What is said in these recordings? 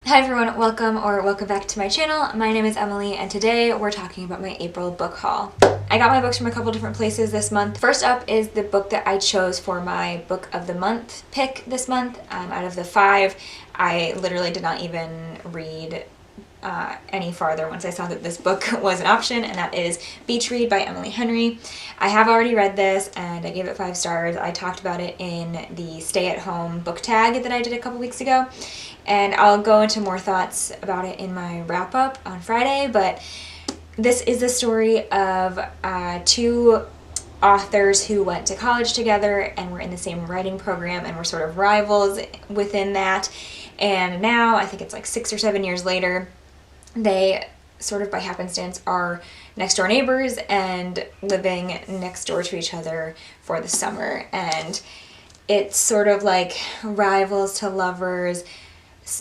Hi everyone, welcome back to my channel. My name is Emily and today we're talking about my April book haul. I got my books from a couple different places this month. First up is the book that I chose for my book of the month pick this month. Out of the 5, I literally did not even read any farther once I saw that this book was an option, and that is Beach Read by McInerny. I have already read this and I gave it 5 stars. I talked about it in the stay-at-home book tag that I did a couple weeks ago, and I'll go into more thoughts about it in my wrap-up on Friday, but this is the story of 2 authors who went to college together and were in the same writing program and were sort of rivals within that, and now I think it's like 6 or 7 years later, they sort of by happenstance are next door neighbors and living next door to each other for the summer, and it's sort of like rivals to lovers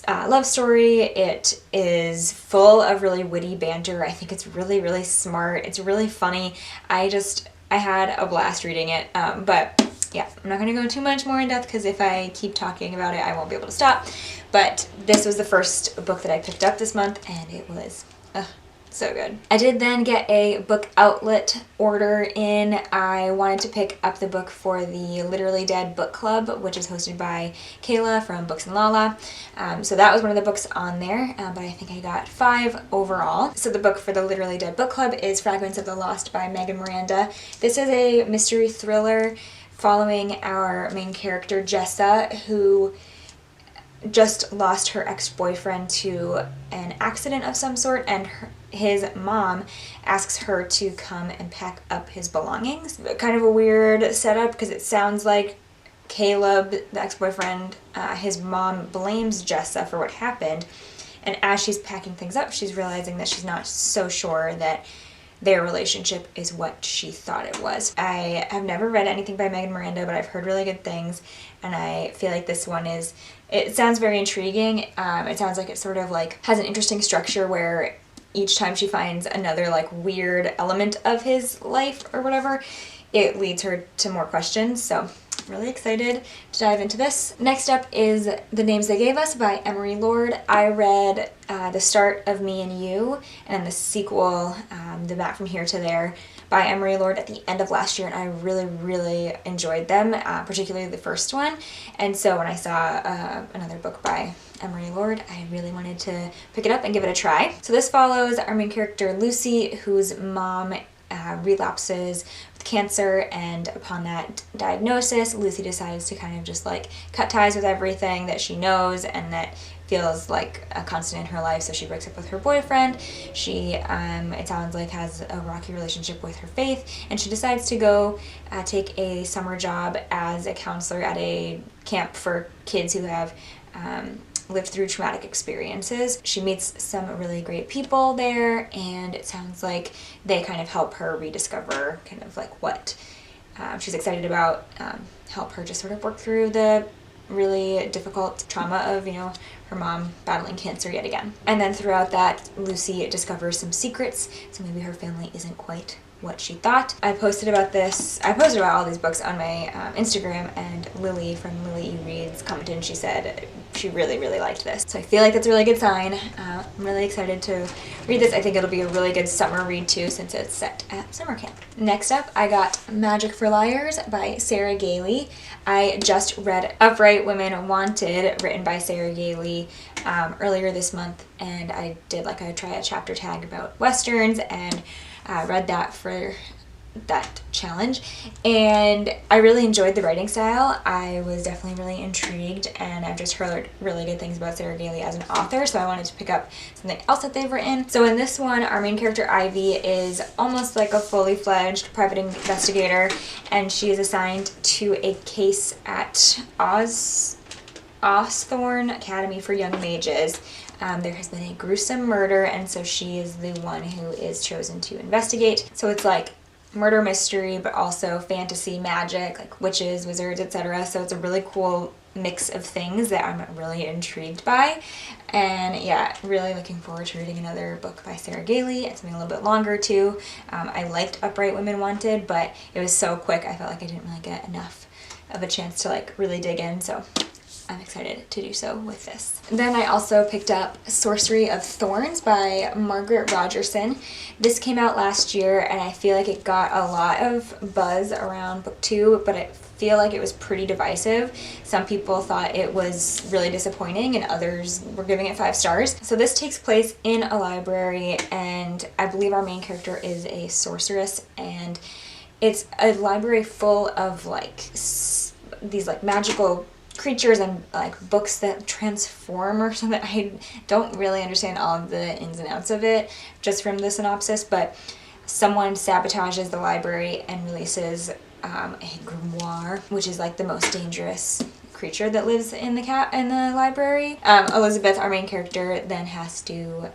love story. It is full of really witty banter. I think it's really smart. It's really funny. I had a blast reading it, but yeah, I'm not going to go too much more in depth because if I keep talking about it, I won't be able to stop. But this was the first book that I picked up this month, and it was so good. I did then get a book outlet order in. I wanted to pick up the book for the Literally Dead book club, which is hosted by Kayla from Books and Lala. So that was one of the books on there, but I think I got 5 overall. So the book for the Literally Dead book club is Fragments of the Lost by Miranda. This is a mystery thriller following our main character Jessa, who just lost her ex-boyfriend to an accident of some sort, and his mom asks her to come and pack up his belongings. Kind of a weird setup because it sounds like Caleb, the ex-boyfriend, his mom blames Jessa for what happened, and as she's packing things up, she's realizing that she's not so sure that their relationship is what she thought it was. I have never read anything by Miranda, but I've heard really good things, and I feel like this one is, it sounds very intriguing. It sounds like it sort of like has an interesting structure where each time she finds another like weird element of his life or whatever, it leads her to more questions. So really excited to dive into this. Next up is The Names They Gave Us by Emery. I read the start of Me and You and the sequel, The Map from Here to There by Emery at the end of last year, and I really enjoyed them, particularly the first one. And so when I saw another book by Emery I really wanted to pick it up and give it a try. So this follows our main character Lucy, whose mom relapses with cancer, and upon that diagnosis, Lucy decides to kind of just like cut ties with everything that she knows and that feels like a constant in her life. So she breaks up with her boyfriend. She it sounds like has a rocky relationship with her faith, and she decides to go take a summer job as a counselor at a camp for kids who have lived through traumatic experiences. She meets some really great people there, and it sounds like they kind of help her rediscover kind of like what she's excited about, help her just sort of work through the really difficult trauma of, you know, her mom battling cancer yet again. And then throughout that, Lucy discovers some secrets, so maybe her family isn't quite what she thought. I posted about all these books on my Instagram, and Lily from Lily E Reads commented and she said she really liked this. So I feel like that's a really good sign. I'm really excited to read this. I think it'll be a really good summer read too, since it's set at summer camp. Next up, I got Magic for Liars by Sarah Gailey. I just read Upright Women Wanted, written by Sarah Gailey, earlier this month, and I did like a try a chapter tag about Westerns, and read that for that challenge, and I really enjoyed the writing style. I was definitely really intrigued, and I've just heard really good things about Sarah Gailey as an author, so I wanted to pick up something else that they've written. So in this one, our main character Ivy is almost like a fully fledged private investigator, and she is assigned to a case at Osthorn Academy for Young Mages. There has been a gruesome murder, and so she is the one who is chosen to investigate. So it's like murder mystery, but also fantasy, magic, like witches, wizards, etc. So it's a really cool mix of things that I'm really intrigued by. And yeah, really looking forward to reading another book by Sarah Gailey. It's something a little bit longer too. I liked Upright Women Wanted, but it was so quick I felt like I didn't really get enough of a chance to like really dig in. So I'm excited to do so with this. Then I also picked up Sorcery of Thorns by Margaret Rogerson. This came out last year and I feel like it got a lot of buzz around book 2, but I feel like it was pretty divisive. Some people thought it was really disappointing and others were giving it 5 stars. So this takes place in a library and I believe our main character is a sorceress, and it's a library full of like these like magical creatures and like books that transform or something. I don't really understand all of the ins and outs of it just from the synopsis, but someone sabotages the library and releases a grimoire, which is like the most dangerous creature that lives in the library. Elizabeth, our main character, then has to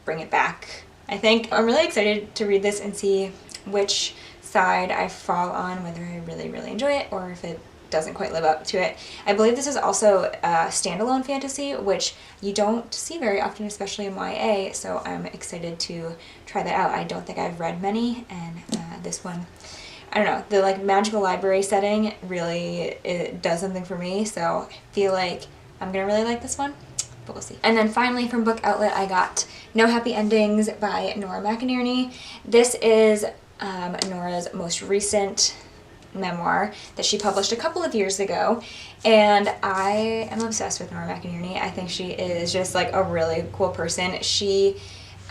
bring it back. I think I'm really excited to read this and see which side I fall on, whether I really enjoy it or if it doesn't quite live up to it. I believe this is also a standalone fantasy, which you don't see very often, especially in YA, so I'm excited to try that out. I don't think I've read many, and this one, I don't know, the like magical library setting really, it does something for me, so I feel like I'm gonna really like this one, but we'll see. And then finally from Book Outlet I got No Happy Endings by Nora McInerny. This is Nora's most recent memoir that she published a couple of years ago, and I am obsessed with Nora McInerny. I think she is just like a really cool person. She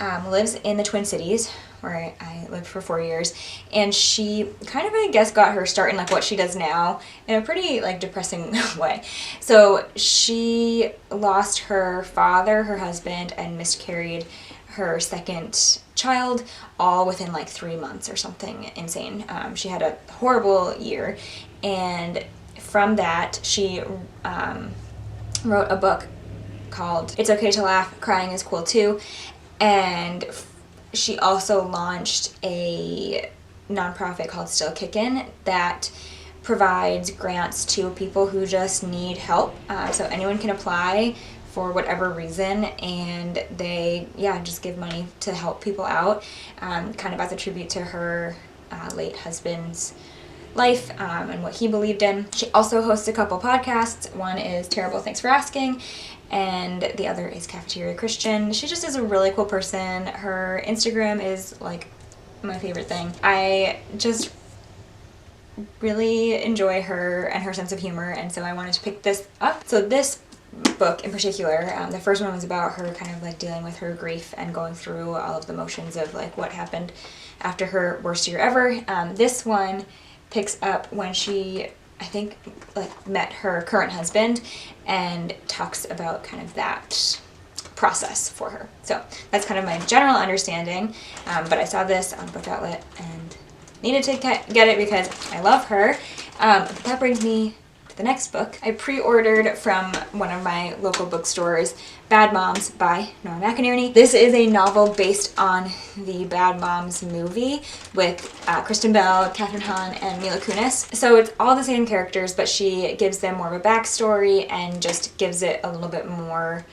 lives in the Twin Cities, where I lived for 4 years, and she kind of, I guess, got her start in like what she does now in a pretty like depressing way. So she lost her father, her husband, and miscarried her second child all within like 3 months or something insane. She had a horrible year, and from that she wrote a book called It's Okay to Laugh, Crying is Cool Too, and she also launched a nonprofit called Still Kickin' that provides grants to people who just need help. So anyone can apply for whatever reason, and they just give money to help people out, kind of as a tribute to her late husband's life and what he believed in. She also hosts a couple podcasts. One is Terrible Thanks for Asking, and the other is Cafeteria Christian. She just is a really cool person. Her Instagram is like my favorite thing. I just really enjoy her and her sense of humor, and so I wanted to pick this up. So this book in particular, the first one was about her kind of like dealing with her grief and going through all of the motions of like what happened after her worst year ever. This one picks up when she, I think, like met her current husband and talks about kind of that process for her. So that's kind of my general understanding, but I saw this on Book Outlet and needed to get it because I love her. That brings me the next book. I pre-ordered from one of my local bookstores, Bad Moms by Nora McInerny. This is a novel based on the Bad Moms movie with Kristen Bell, Kathryn Hahn, and Mila Kunis. So it's all the same characters, but she gives them more of a backstory and just gives it a little bit more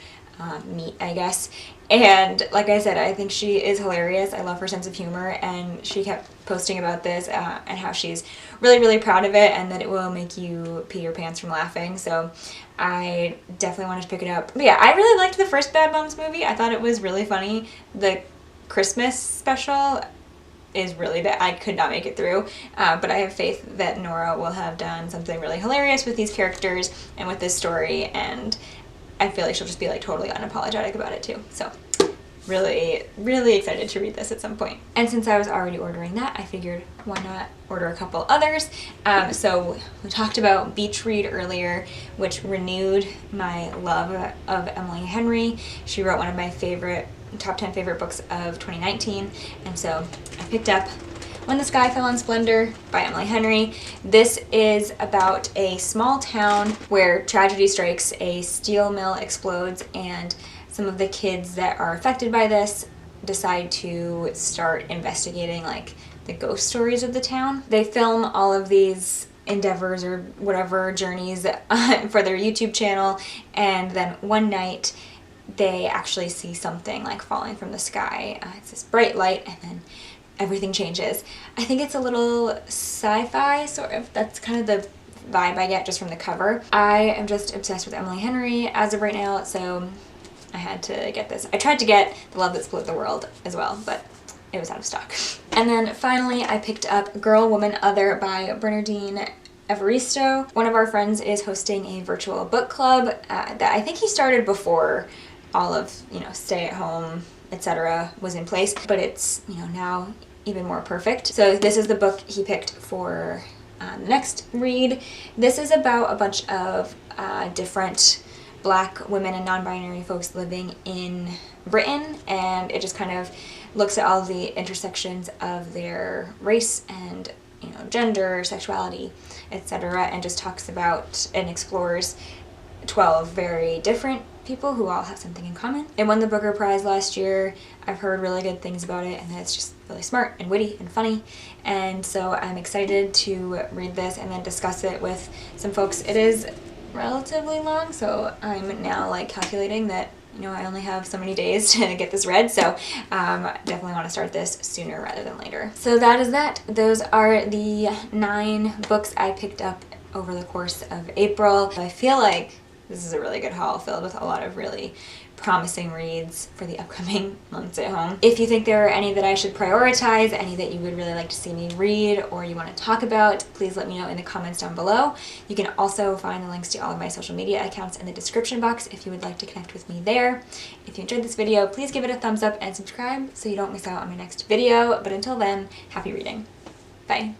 meat, I guess. And like I said, I think she is hilarious. I love her sense of humor, and she kept posting about this and how she's really proud of it and that it will make you pee your pants from laughing. So I definitely wanted to pick it up. But yeah, I really liked the first Bad Moms movie. I thought it was really funny. The Christmas special is really bad. I could not make it through, but I have faith that Nora will have done something really hilarious with these characters and with this story, and I feel like she'll just be like totally unapologetic about it too. So really excited to read this at some point. And since I was already ordering that, I figured why not order a couple others. So we talked about Beach Read earlier, which renewed my love of Emily Henry. She wrote one of my top 10 favorite books of 2019, and so I picked up When the Sky Fell on Splendor by Emily Henry. This is about a small town where tragedy strikes, a steel mill explodes, and some of the kids that are affected by this decide to start investigating like the ghost stories of the town. They film all of these endeavors or whatever journeys for their YouTube channel, and then one night they actually see something like falling from the sky. It's this bright light, and then everything changes. I think it's a little sci-fi, sort of. That's kind of the vibe I get just from the cover. I am just obsessed with Emily Henry as of right now, so I had to get this. I tried to get The Love That Split the World as well, but it was out of stock. And then finally I picked up Girl, Woman, Other by Bernardine Evaristo. One of our friends is hosting a virtual book club that I think he started before all of, you know, stay at home, etc. was in place, but it's, you know, now even more perfect. So this is the book he picked for the next read. This is about a bunch of different Black women and non-binary folks living in Britain, and it just kind of looks at all the intersections of their race and, you know, gender, sexuality, etc., and just talks about and explores 12 very different people who all have something in common. It won the Booker Prize last year. I've heard really good things about it, and that it's just really smart and witty and funny, and so I'm excited to read this and then discuss it with some folks. It is relatively long, so I'm now like calculating that, you know, I only have so many days to get this read, so definitely want to start this sooner rather than later. So that is that. Those are the 9 books I picked up over the course of April. I feel like this is a really good haul filled with a lot of really promising reads for the upcoming months at home. If you think there are any that I should prioritize, any that you would really like to see me read or you want to talk about, please let me know in the comments down below. You can also find the links to all of my social media accounts in the description box if you would like to connect with me there. If you enjoyed this video, please give it a thumbs up and subscribe so you don't miss out on my next video. But until then, happy reading. Bye.